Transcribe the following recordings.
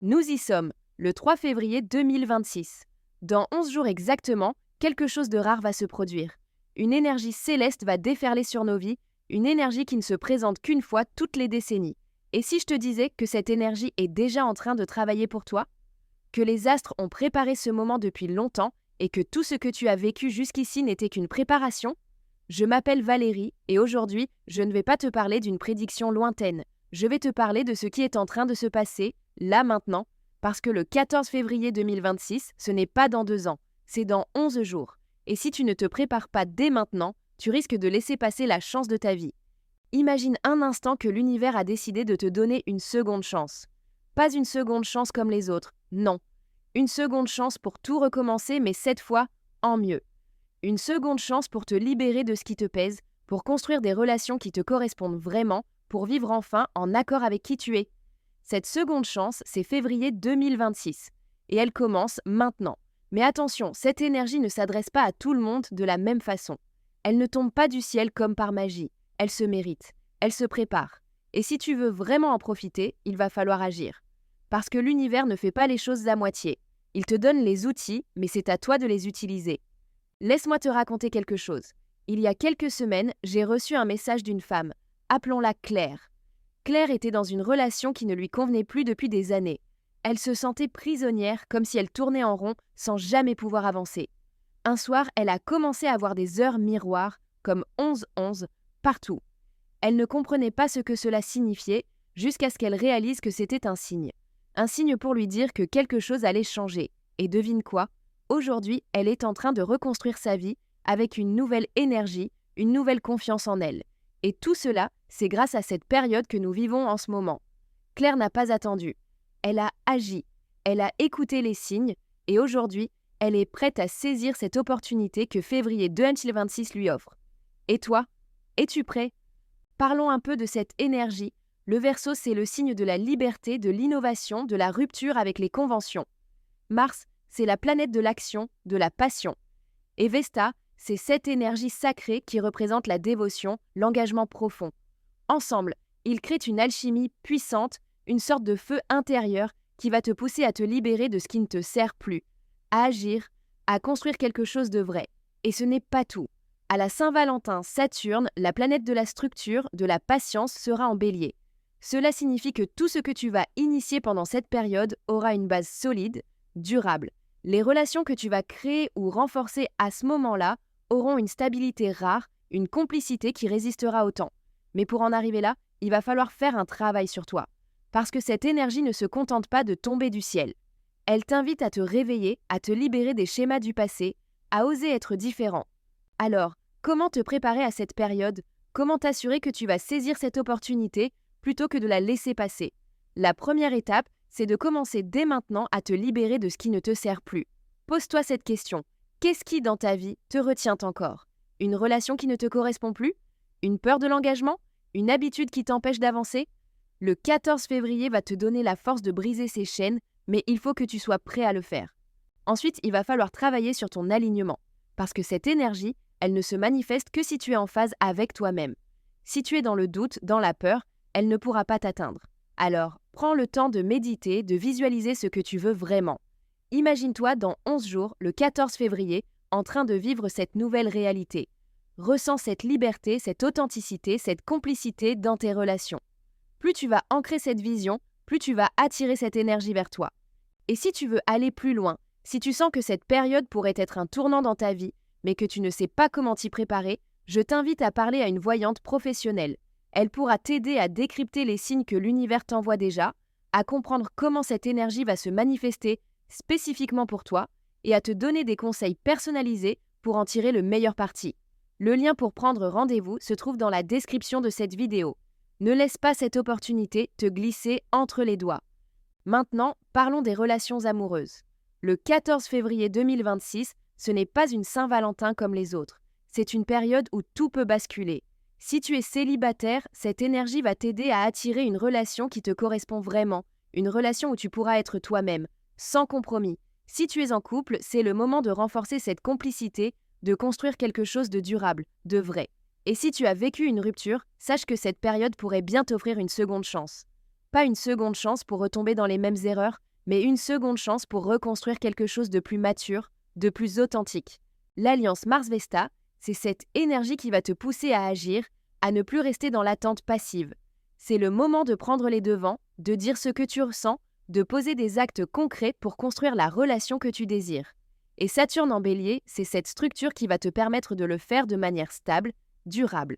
Nous y sommes, le 3 février 2026. Dans 11 jours exactement, quelque chose de rare va se produire. Une énergie céleste va déferler sur nos vies, une énergie qui ne se présente qu'une fois toutes les décennies. Et si je te disais que cette énergie est déjà en train de travailler pour toi? Que les astres ont préparé ce moment depuis longtemps et que tout ce que tu as vécu jusqu'ici n'était qu'une préparation? Je m'appelle Valérie et aujourd'hui, je ne vais pas te parler d'une prédiction lointaine. Je vais te parler de ce qui est en train de se passer, là maintenant, parce que le 14 février 2026, ce n'est pas dans 2 ans, c'est dans 11 jours. Et si tu ne te prépares pas dès maintenant, tu risques de laisser passer la chance de ta vie. Imagine un instant que l'univers a décidé de te donner une seconde chance. Pas une seconde chance comme les autres, non. Une seconde chance pour tout recommencer, mais cette fois, en mieux. Une seconde chance pour te libérer de ce qui te pèse, pour construire des relations qui te correspondent vraiment, pour vivre enfin en accord avec qui tu es. Cette seconde chance, c'est février 2026. Et elle commence maintenant. Mais attention, cette énergie ne s'adresse pas à tout le monde de la même façon. Elle ne tombe pas du ciel comme par magie. Elle se mérite. Elle se prépare. Et si tu veux vraiment en profiter, il va falloir agir. Parce que l'univers ne fait pas les choses à moitié. Il te donne les outils, mais c'est à toi de les utiliser. Laisse-moi te raconter quelque chose. Il y a quelques semaines, j'ai reçu un message d'une femme. Appelons-la Claire. Claire était dans une relation qui ne lui convenait plus depuis des années. Elle se sentait prisonnière, comme si elle tournait en rond, sans jamais pouvoir avancer. Un soir, elle a commencé à avoir des heures miroirs, comme 11-11, partout. Elle ne comprenait pas ce que cela signifiait, jusqu'à ce qu'elle réalise que c'était un signe. Un signe pour lui dire que quelque chose allait changer. Et devine quoi? Aujourd'hui, elle est en train de reconstruire sa vie avec une nouvelle énergie, une nouvelle confiance en elle. Et tout cela, c'est grâce à cette période que nous vivons en ce moment. Claire n'a pas attendu. Elle a agi, elle a écouté les signes, et aujourd'hui, elle est prête à saisir cette opportunité que février 2026 lui offre. Et toi? Es-tu prêt? Parlons un peu de cette énergie. Le Verseau, c'est le signe de la liberté, de l'innovation, de la rupture avec les conventions. Mars, c'est la planète de l'action, de la passion. Et Vesta, c'est cette énergie sacrée qui représente la dévotion, l'engagement profond. Ensemble, ils créent une alchimie puissante, une sorte de feu intérieur qui va te pousser à te libérer de ce qui ne te sert plus, à agir, à construire quelque chose de vrai. Et ce n'est pas tout. À la Saint-Valentin, Saturne, la planète de la structure, de la patience, sera en Bélier. Cela signifie que tout ce que tu vas initier pendant cette période aura une base solide, durable. Les relations que tu vas créer ou renforcer à ce moment-là auront une stabilité rare, une complicité qui résistera au temps. Mais pour en arriver là, il va falloir faire un travail sur toi. Parce que cette énergie ne se contente pas de tomber du ciel. Elle t'invite à te réveiller, à te libérer des schémas du passé, à oser être différent. Alors, comment te préparer à cette période? Comment t'assurer que tu vas saisir cette opportunité plutôt que de la laisser passer? La première étape, c'est de commencer dès maintenant à te libérer de ce qui ne te sert plus. Pose-toi cette question. Qu'est-ce qui, dans ta vie, te retient encore? Une relation qui ne te correspond plus? Une peur de l'engagement? Une habitude qui t'empêche d'avancer? Le 14 février va te donner la force de briser ces chaînes, mais il faut que tu sois prêt à le faire. Ensuite, il va falloir travailler sur ton alignement, parce que cette énergie, elle ne se manifeste que si tu es en phase avec toi-même. Si tu es dans le doute, dans la peur, elle ne pourra pas t'atteindre. Alors, prends le temps de méditer, de visualiser ce que tu veux vraiment. Imagine-toi dans 11 jours, le 14 février, en train de vivre cette nouvelle réalité. Ressens cette liberté, cette authenticité, cette complicité dans tes relations. Plus tu vas ancrer cette vision, plus tu vas attirer cette énergie vers toi. Et si tu veux aller plus loin, si tu sens que cette période pourrait être un tournant dans ta vie, mais que tu ne sais pas comment t'y préparer, je t'invite à parler à une voyante professionnelle. Elle pourra t'aider à décrypter les signes que l'univers t'envoie déjà, à comprendre comment cette énergie va se manifester spécifiquement pour toi et à te donner des conseils personnalisés pour en tirer le meilleur parti. Le lien pour prendre rendez-vous se trouve dans la description de cette vidéo. Ne laisse pas cette opportunité te glisser entre les doigts. Maintenant, parlons des relations amoureuses. Le 14 février 2026, ce n'est pas une Saint-Valentin comme les autres. C'est une période où tout peut basculer. Si tu es célibataire, cette énergie va t'aider à attirer une relation qui te correspond vraiment, une relation où tu pourras être toi-même, sans compromis. Si tu es en couple, c'est le moment de renforcer cette complicité, de construire quelque chose de durable, de vrai. Et si tu as vécu une rupture, sache que cette période pourrait bien t'offrir une seconde chance. Pas une seconde chance pour retomber dans les mêmes erreurs, mais une seconde chance pour reconstruire quelque chose de plus mature, de plus authentique. L'alliance Mars-Vesta, c'est cette énergie qui va te pousser à agir, à ne plus rester dans l'attente passive. C'est le moment de prendre les devants, de dire ce que tu ressens, de poser des actes concrets pour construire la relation que tu désires. Et Saturne en Bélier, c'est cette structure qui va te permettre de le faire de manière stable, durable.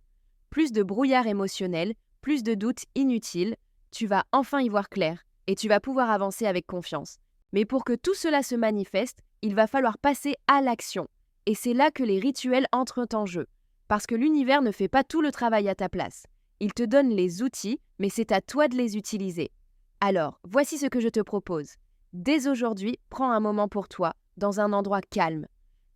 Plus de brouillard émotionnel, plus de doutes inutiles, tu vas enfin y voir clair et tu vas pouvoir avancer avec confiance. Mais pour que tout cela se manifeste, il va falloir passer à l'action. Et c'est là que les rituels entrent en jeu. Parce que l'univers ne fait pas tout le travail à ta place. Il te donne les outils, mais c'est à toi de les utiliser. Alors, voici ce que je te propose. Dès aujourd'hui, prends un moment pour toi, dans un endroit calme.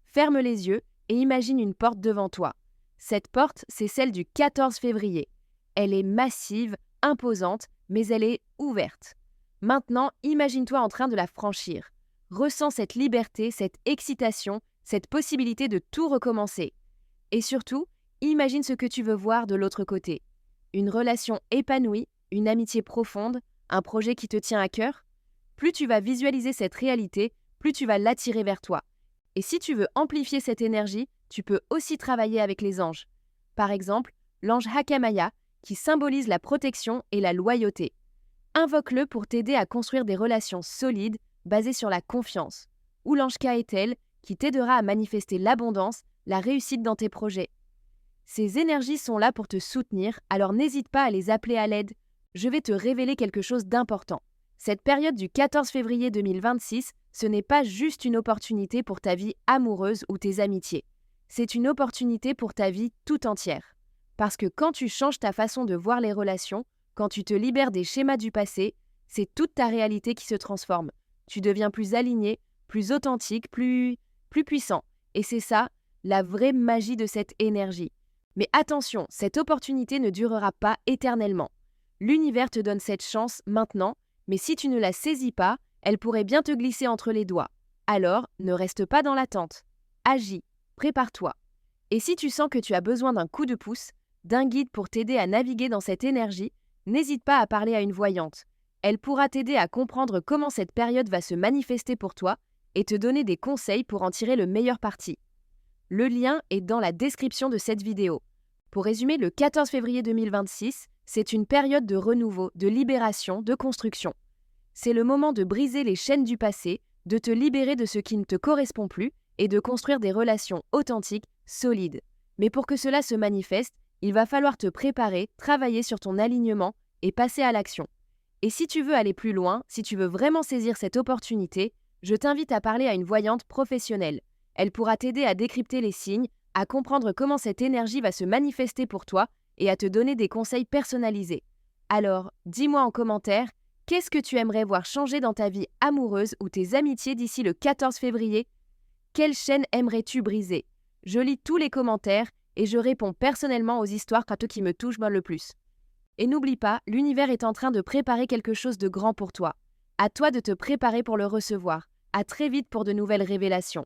Ferme les yeux et imagine une porte devant toi. Cette porte, c'est celle du 14 février. Elle est massive, imposante, mais elle est ouverte. Maintenant, imagine-toi en train de la franchir. Ressens cette liberté, cette excitation, cette possibilité de tout recommencer. Et surtout, imagine ce que tu veux voir de l'autre côté. Une relation épanouie, une amitié profonde, un projet qui te tient à cœur. Plus tu vas visualiser cette réalité, plus tu vas l'attirer vers toi. Et si tu veux amplifier cette énergie, tu peux aussi travailler avec les anges. Par exemple, l'ange Hakamaya, qui symbolise la protection et la loyauté. Invoque-le pour t'aider à construire des relations solides basées sur la confiance. Ou l'ange Kaetel, qui t'aidera à manifester l'abondance, la réussite dans tes projets. Ces énergies sont là pour te soutenir, alors n'hésite pas à les appeler à l'aide. Je vais te révéler quelque chose d'important. Cette période du 14 février 2026, ce n'est pas juste une opportunité pour ta vie amoureuse ou tes amitiés. C'est une opportunité pour ta vie tout entière. Parce que quand tu changes ta façon de voir les relations, quand tu te libères des schémas du passé, c'est toute ta réalité qui se transforme. Tu deviens plus aligné, plus authentique, plus puissant. Et c'est ça, la vraie magie de cette énergie. Mais attention, cette opportunité ne durera pas éternellement. L'univers te donne cette chance maintenant, mais si tu ne la saisis pas, elle pourrait bien te glisser entre les doigts. Alors, ne reste pas dans l'attente. Agis, prépare-toi. Et si tu sens que tu as besoin d'un coup de pouce, d'un guide pour t'aider à naviguer dans cette énergie, n'hésite pas à parler à une voyante. Elle pourra t'aider à comprendre comment cette période va se manifester pour toi et te donner des conseils pour en tirer le meilleur parti. Le lien est dans la description de cette vidéo. Pour résumer, le 14 février 2026, c'est une période de renouveau, de libération, de construction. C'est le moment de briser les chaînes du passé, de te libérer de ce qui ne te correspond plus et de construire des relations authentiques, solides. Mais pour que cela se manifeste, il va falloir te préparer, travailler sur ton alignement et passer à l'action. Et si tu veux aller plus loin, si tu veux vraiment saisir cette opportunité, je t'invite à parler à une voyante professionnelle. Elle pourra t'aider à décrypter les signes, à comprendre comment cette énergie va se manifester pour toi et à te donner des conseils personnalisés. Alors, dis-moi en commentaire, qu'est-ce que tu aimerais voir changer dans ta vie amoureuse ou tes amitiés d'ici le 14 février? Quelle chaîne aimerais-tu briser? Je lis tous les commentaires et je réponds personnellement aux histoires qui me touchent le plus. Et n'oublie pas, l'univers est en train de préparer quelque chose de grand pour toi. À toi de te préparer pour le recevoir. À très vite pour de nouvelles révélations.